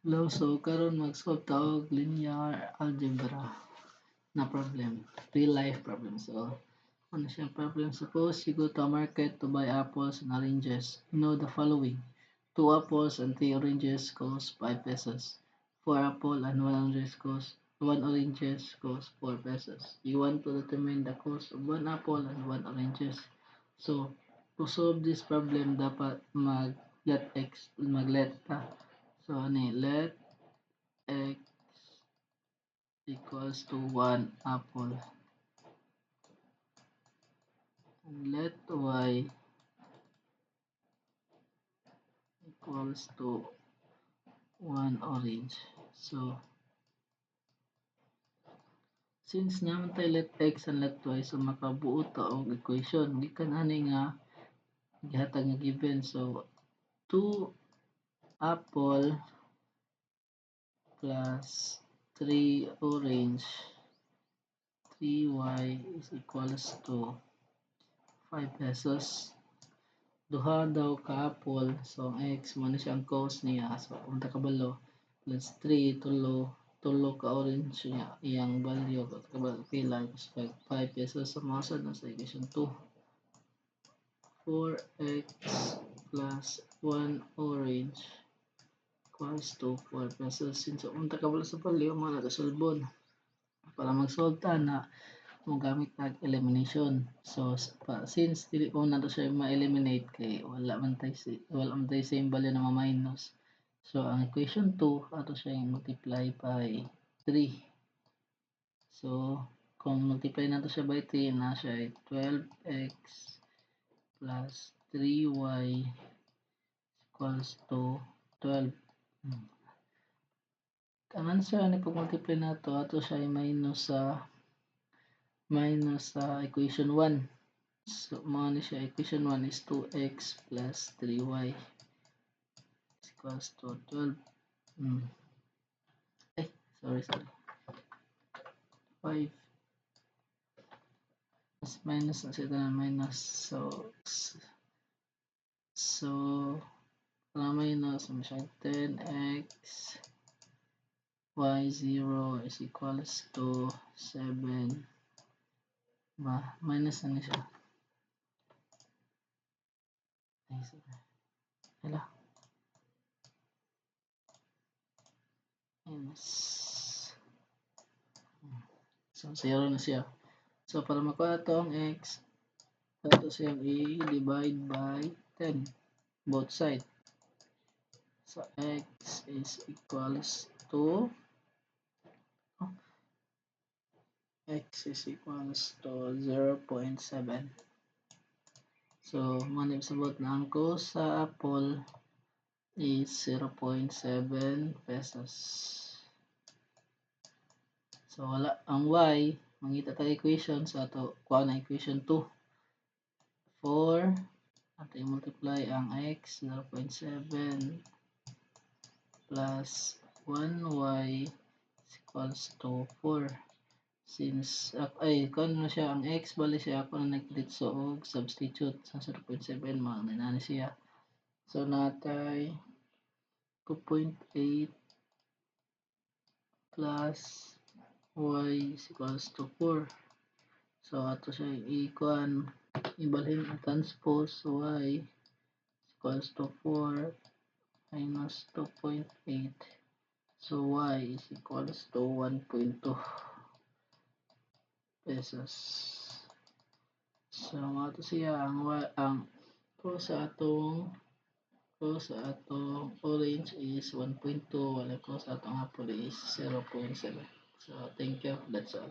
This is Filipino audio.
Hello, so karon mag-solve ta og linear algebra na problem, real life problem. So, ano siya problem? Suppose you go to a market to buy apples and oranges. You know the following: 2 apples and 3 oranges cost 5 pesos. 4 apples and 1 orange cost 4 pesos. You want to determine the cost of 1 apple and 1 oranges. So, to solve this problem, dapat mag-let ta. So, let x equals to 1 apple and let y equals to 1 orange. So, since naman tayo let x and let y, so makabuo ta og equation. Gikan ani nga gihatag nga given. So, 2 apple plus 3 orange 3y is equals to 5 pesos. Duha daw ka apple, so ang x mo na siya ang cost niya. So kung takabalo plus 3 tulo ka orange niya iyang value takabalo pila is 5 pesos. So mausad na sa equation 2, 4x plus 1 orange equals to 4 pesos. Since kung takabalo sa value mo na sulbon para mag-solve ta na mo gamit tag elimination. So since dili ko na to siya ma-eliminate kay wala man tay same value na ma-minus. So ang equation 2 ato siya multiply by 3. So kung multiply nato siya by 3 na siya 12x plus 3y equals to 12. Kanan siya ni pag multiply nato ato siya minus sa equation 1. So, mga na siya, equation 1 is 2x plus 3y is equals to 12. Sorry. 5. Minus na siya na minus. So, para minus, siya 10x y0 is equals to 7. Minus na siya. Hala. Minus. So, 0 na siya. So, para makuha ito ang x, ito siyang i-divide by 10, both side. So, x is equals to 0.7. So, manibsabot na ang cost sa apple is 0.7 pesos. So, wala ang y, mangita tayo equation sa ato, kuha na equation 2. 4 at i-multiply ang x 0.7 plus 1y is equals to 4. Since kung na siya ang x bali siya ako na nagditso og substitute sa 0.7 mga siya. So natay 2.8 plus y is equals to 4. So ato siya i-kuan ibalhin ang transpose y equals to 4 minus 2.8. So y is equals to 1.2 pesos. So ato siya ang cost sa atong orange is 1.2 wala cost sa atong apple is 0.7. So thank you, that's all.